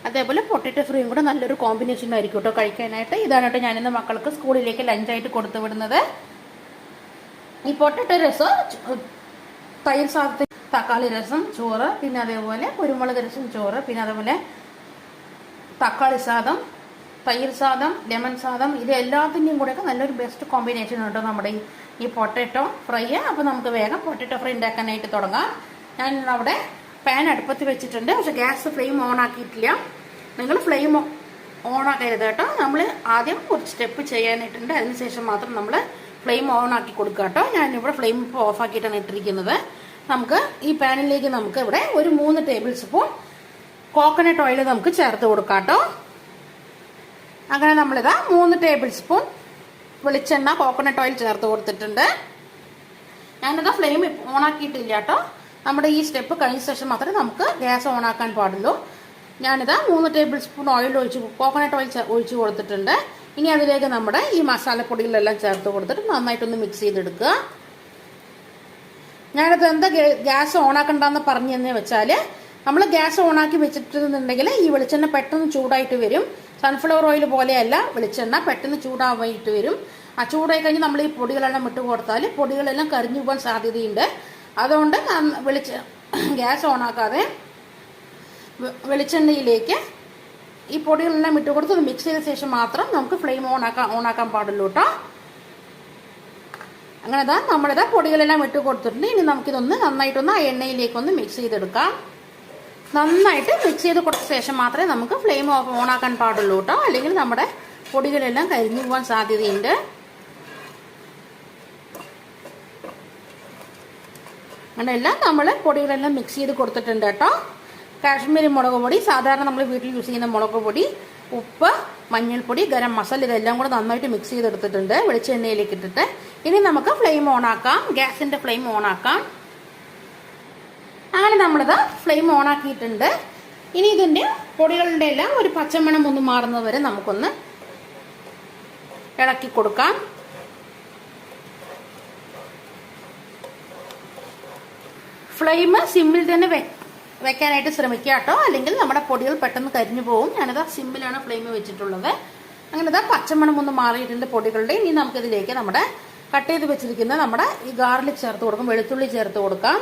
അതേപോലെ പൊട്ടറ്റോ ഫ്രൈയും കൂടെ നല്ലൊരു കോമ്പിനേഷൻ ആയിരിക്കും കേട്ടോ കഴിക്കാനായിട്ട്. ഇതാണ് കേട്ടോ ഞാനിന്ന് മക്കൾക്ക് സ്കൂളിലേക്ക് ലഞ്ചായിട്ട് കൊടുത്തു വിടുന്നത്. ഈ പൊട്ടറ്റോ രസം, തൈര് സാധനത്തിൽ തക്കാളി രസം ചോറ്, പിന്നെ അതേപോലെ കുരുമുളക് രസം ചോറ്, പിന്നെ അതേപോലെ തക്കാളി സാദം, തൈര് സാദം, ലെമൺ സാദം, ഇത് എല്ലാത്തിൻ്റെയും കൂടെയൊക്കെ നല്ലൊരു ബെസ്റ്റ് കോമ്പിനേഷൻ ഉണ്ട് നമ്മുടെ ഈ പൊട്ടറ്റോ ഫ്രൈ. അപ്പോൾ നമുക്ക് വേഗം പൊട്ടറ്റോ ഫ്രൈ ഉണ്ടാക്കാനായിട്ട് തുടങ്ങാം. ഞാൻ അവിടെ പാൻ അടുപ്പത്ത് വെച്ചിട്ടുണ്ട്, പക്ഷേ ഗ്യാസ് ഫ്ലെയിം ഓൺ ആക്കിയിട്ടില്ല. നിങ്ങൾ ഫ്ലെയിം ഓൺ ആക്കരുത് കേട്ടോ. നമ്മൾ ആദ്യം ഒരു സ്റ്റെപ്പ് ചെയ്യാനായിട്ടുണ്ട്, അതിനുശേഷം മാത്രം നമ്മൾ ഫ്ലെയിം ഓൺ ആക്കി കൊടുക്കുക കേട്ടോ. ഞാനിവിടെ ഫ്ലെയിം ഇപ്പോൾ ഓഫ് ആക്കിയിട്ടാണ് ഇട്ടിരിക്കുന്നത്. നമുക്ക് ഈ പാനിലേക്ക് നമുക്ക് ഇവിടെ ഒരു 3 ടേബിൾ സ്പൂൺ കോക്കനട്ട് ഓയിൽ നമുക്ക് ചേർത്ത് കൊടുക്കാം കേട്ടോ. അങ്ങനെ നമ്മളിതാ 3 ടേബിൾ സ്പൂൺ വെളിച്ചെണ്ണ കോക്കനട്ട് ഓയിൽ ചേർത്ത് കൊടുത്തിട്ടുണ്ട്. ഞാനിതാ ഫ്ലെയിം ഓൺ ആക്കിയിട്ടില്ല കേട്ടോ. നമ്മുടെ ഈ സ്റ്റെപ്പ് കഴിഞ്ഞ ശേഷം മാത്രമേ നമുക്ക് ഗ്യാസ് ഓൺ ആക്കാൻ പാടുള്ളൂ. ഞാനിതാ 3 table spoon oil coconut oil ഒഴിച്ച് കൊടുത്തിട്ടുണ്ട്. ഇനി അതിലേക്ക് നമ്മുടെ ഈ മസാലപ്പൊടികളെല്ലാം ചേർത്ത് കൊടുത്തിട്ട് നന്നായിട്ടൊന്ന് മിക്സ് ചെയ്തെടുക്കുക. ഞാനത് എന്താ ഗ്യാസ് ഓണാക്കണ്ടെന്ന് പറഞ്ഞെന്ന് വെച്ചാൽ, നമ്മൾ ഗ്യാസ് ഓണാക്കി വെച്ചിട്ടുണ്ടെങ്കിൽ ഈ വെളിച്ചെണ്ണ പെട്ടെന്ന് ചൂടായിട്ട് വരും. സൺഫ്ലവർ ഓയിൽ പോലെയല്ല വെളിച്ചെണ്ണ, പെട്ടെന്ന് ചൂടാവായിട്ട് വരും. ആ ചൂടായി കഴിഞ്ഞ് നമ്മൾ ഈ പൊടികളെല്ലാം ഇട്ട് കൊടുത്താൽ പൊടികളെല്ലാം കരിഞ്ഞു പോകാൻ സാധ്യതയുണ്ട്. അതുകൊണ്ട് ഗ്യാസ് ഓണാക്കാതെ വെളിച്ചെണ്ണയിലേക്ക് ഈ പൊടികളെല്ലാം ഇട്ട് കൊടുത്ത് മിക്സ് ചെയ്ത ശേഷം മാത്രം നമുക്ക് ഫ്ലെയിം ഓണാക്കാൻ പാടുള്ളൂ കേട്ടോ. അങ്ങനെ നമ്മളിതാ പൊടികളെല്ലാം ഇട്ട് കൊടുത്തിട്ടുണ്ട്. ഇനി നമുക്കിതൊന്ന് നന്നായിട്ടൊന്ന് ആ എണ്ണയിലേക്കൊന്ന് മിക്സ് ചെയ്തെടുക്കാം. നന്നായിട്ട് മിക്സ് ചെയ്ത് കൊടുത്ത ശേഷം മാത്രമേ നമുക്ക് ഫ്ലെയിം ഓണാക്കാൻ പാടുള്ളൂ കേട്ടോ. അല്ലെങ്കിൽ നമ്മുടെ പൊടികളെല്ലാം കരിഞ്ഞു പോകാൻ സാധ്യതയുണ്ട്. അങ്ങനെയെല്ലാം നമ്മൾ പൊടികളെല്ലാം മിക്സ് ചെയ്ത് കൊടുത്തിട്ടുണ്ട് കേട്ടോ. കാശ്മീരി മുളക് പൊടി, സാധാരണ നമ്മൾ വീട്ടിൽ യൂസ് ചെയ്യുന്ന മുളക് പൊടി, ഉപ്പ്, മഞ്ഞൾപ്പൊടി, ഗരം മസാല, ഇതെല്ലാം കൂടെ നന്നായിട്ട് മിക്സ് ചെയ്തെടുത്തിട്ടുണ്ട് വെളിച്ചെണ്ണയിലേക്ക് ഇട്ടിട്ട്. ഇനി നമുക്ക് ഫ്ലെയിം ഓണാക്കാം, ഗ്യാസിൻ്റെ ഫ്ലെയിം ഓണാക്കാം. അങ്ങനെ നമ്മളിത് ഫ്ലെയിം ഓണാക്കിയിട്ടുണ്ട്. ഇനി ഇതിൻ്റെ പൊടികളുടെ എല്ലാം ഒരു പച്ചമണം ഒന്ന് മാറുന്നത് വരെ നമുക്കൊന്ന് ഇളക്കി കൊടുക്കാം. ഫ്ലെയിം സിമ്മിൽ തന്നെ വെക്കാനായിട്ട് ശ്രമിക്കുക കേട്ടോ, അല്ലെങ്കിൽ നമ്മുടെ പൊടികൾ പെട്ടെന്ന് കരിഞ്ഞു പോകും. ഞാനിതാ സിമ്മിലാണ് ഫ്ലെയിം വെച്ചിട്ടുള്ളത്. അങ്ങനെ ഇതാ പച്ചമണം ഒന്ന് മാറിയിട്ടുണ്ട് പൊടികളുടെ. ഇനി നമുക്കിതിലേക്ക് നമ്മുടെ കട്ട് ചെയ്ത് വെച്ചിരിക്കുന്ന നമ്മുടെ ഈ ഗാർലിക് ചേർത്ത് കൊടുക്കാം, വെളുത്തുള്ളി ചേർത്ത് കൊടുക്കാം.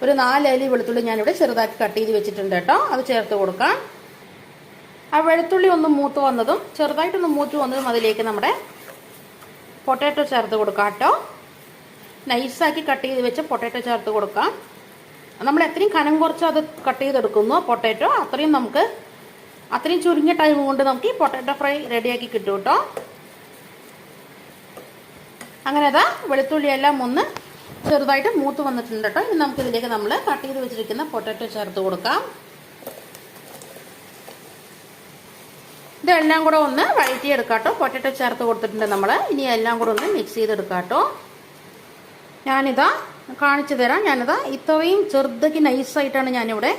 ഒരു 4 അല്ലി വെളുത്തുള്ളി ഞാനിവിടെ ചെറുതാക്കി കട്ട് ചെയ്ത് വെച്ചിട്ടുണ്ട് കേട്ടോ, അത് ചേർത്ത് കൊടുക്കാം. ആ വെളുത്തുള്ളി ഒന്ന് മൂത്ത് വന്നതും ചെറുതായിട്ടൊന്ന് മൂത്ത് വന്നതും അതിലേക്ക് നമ്മുടെ പൊട്ടാറ്റോ ചേർത്ത് കൊടുക്കാം കേട്ടോ. നൈസാക്കി കട്ട് ചെയ്ത് വെച്ച പൊട്ടാറ്റോ ചേർത്ത് കൊടുക്കാം. നമ്മൾ എത്രയും കനം കുറച്ച് അത് കട്ട് ചെയ്തെടുക്കുന്നു പൊട്ടാറ്റോ, അത്രയും ചുരുങ്ങിയ ടൈം കൊണ്ട് നമുക്ക് ഈ പൊട്ടാറ്റോ ഫ്രൈ റെഡിയാക്കി കിട്ടും കേട്ടോ. അങ്ങനെ അതാ വെളുത്തുള്ളി എല്ലാം ഒന്ന് ചെറുതായിട്ട് മൂത്ത് വന്നിട്ടുണ്ട് കേട്ടോ. ഇനി നമുക്കിതിലേക്ക് നമ്മൾ കട്ട് ചെയ്ത് വെച്ചിരിക്കുന്ന പൊട്ടാറ്റോ ചേർത്ത് കൊടുക്കാം. ഇതെല്ലാം കൂടെ ഒന്ന് വഴറ്റിയെടുക്കാം കേട്ടോ. പൊട്ടാറ്റോ ചേർത്ത് കൊടുത്തിട്ടുണ്ട് നമ്മൾ. ഇനി എല്ലാം കൂടെ ഒന്ന് മിക്സ് ചെയ്തെടുക്കാം കേട്ടോ. ഞാനിതാ കാണിച്ചു തരാം. ഞാനിതാ ഇത്രയും ചെറുതാക്കി നൈസായിട്ടാണ് ഞാനിവിടെ,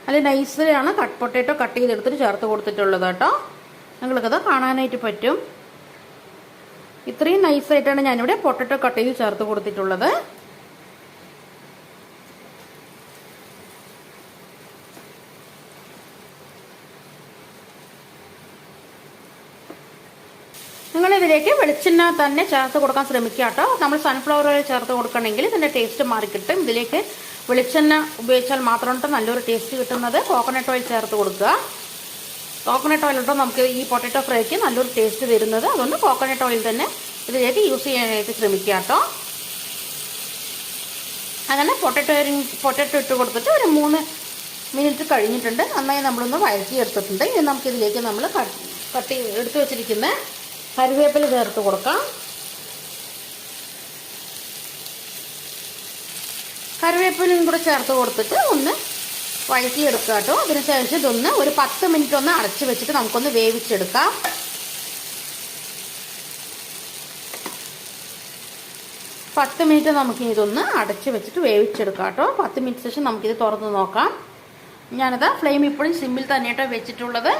നല്ല നൈസിലാണ് പൊട്ടാറ്റോ കട്ട് ചെയ്തെടുത്തിട്ട് ചേർത്ത് കൊടുത്തിട്ടുള്ളത് കേട്ടോ. നിങ്ങൾക്കത് കാണാനായിട്ട് പറ്റും. ഇത്രയും നൈസായിട്ടാണ് ഞാനിവിടെ പൊട്ടാറ്റോ കട്ട് ചെയ്ത് ചേർത്ത് കൊടുത്തിട്ടുള്ളത്. നിങ്ങളിതിലേക്ക് വെളിച്ചെണ്ണ തന്നെ ചേർത്ത് കൊടുക്കാൻ ശ്രമിക്കുക കേട്ടോ. നമ്മൾ സൺഫ്ലവർ ഓയിൽ ചേർത്ത് കൊടുക്കണമെങ്കിൽ ഇതിൻ്റെ ടേസ്റ്റ് മാറിക്കിട്ടും. ഇതിലേക്ക് വെളിച്ചെണ്ണ ഉപയോഗിച്ചാൽ മാത്രമാണ് നല്ലൊരു ടേസ്റ്റ് കിട്ടുന്നത്. കോക്കനട്ട് ഓയിൽ ചേർത്ത് കൊടുക്കുക. കോക്കനട്ട് ഓയിൽ ഇട്ടോ നമുക്ക് ഈ പൊട്ടാറ്റോ ഫ്രൈക്ക് നല്ലൊരു ടേസ്റ്റ് തരുന്നത്. അതുകൊണ്ട് കോക്കനട്ട് ഓയിൽ തന്നെ ഇതിലേക്ക് യൂസ് ചെയ്യാനായിട്ട് ശ്രമിക്കുക കേട്ടോ. അങ്ങനെ പൊട്ടാറ്റോ ഇട്ട് കൊടുത്തിട്ട് ഒരു 3 മിനിറ്റ് കഴിഞ്ഞിട്ടുണ്ട്. നന്നായി നമ്മളൊന്ന് വഴറ്റി എടുത്തിട്ടുണ്ട്. ഇനി നമുക്കിതിലേക്ക് നമ്മൾ എടുത്ത് വെച്ചിരിക്കുന്ന കറിവേപ്പില ചേർത്ത് കൊടുക്കാം. കറിവേപ്പിലയും കൂടെ ചേർത്ത് കൊടുത്തിട്ട് ഒന്ന് വഴറ്റിയെടുക്കുക കേട്ടോ. അതിനുശേഷം ഇതൊന്ന് ഒരു 10 മിനിറ്റ് ഒന്ന് അടച്ച് വെച്ചിട്ട് നമുക്കൊന്ന് വേവിച്ചെടുക്കാം. 10 മിനിറ്റ് നമുക്കിനി ഇതൊന്ന് അടച്ച് വെച്ചിട്ട് വേവിച്ചെടുക്കാം കേട്ടോ. 10 മിനിറ്റ് ശേഷം നമുക്കിത് തുറന്ന് നോക്കാം. ഞാനത് ഫ്ലെയിം ഇപ്പോഴും സിമ്മിൽ തന്നെയാട്ടോ വെച്ചിട്ടുള്ളത്.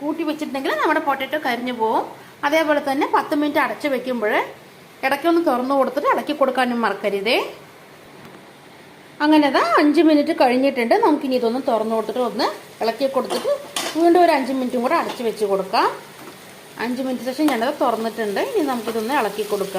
കൂട്ടി വെച്ചിട്ടുണ്ടെങ്കിൽ നമ്മുടെ പൊട്ടാറ്റോ കരിഞ്ഞു പോകും. അതേപോലെ തന്നെ 10 മിനിറ്റ് അടച്ച് വെക്കുമ്പോൾ ഇടയ്ക്കൊന്ന് തുറന്നു കൊടുത്തിട്ട് ഇളക്കി കൊടുക്കാനും മറക്കരുതേ. അങ്ങനെ അതാ 5 മിനിറ്റ് കഴിഞ്ഞിട്ടുണ്ട്. നമുക്കിനി ഇതൊന്ന് തുറന്നു കൊടുത്തിട്ട് ഒന്ന് ഇളക്കി കൊടുത്തിട്ട് വീണ്ടും ഒരു 5 മിനിറ്റും കൂടെ അടച്ച് വെച്ച് കൊടുക്കാം. 5 മിനിറ്റ് ശേഷം ഞാനത് തുറന്നിട്ടുണ്ട്. ഇനി നമുക്കിതൊന്ന് ഇളക്കി കൊടുക്കാം.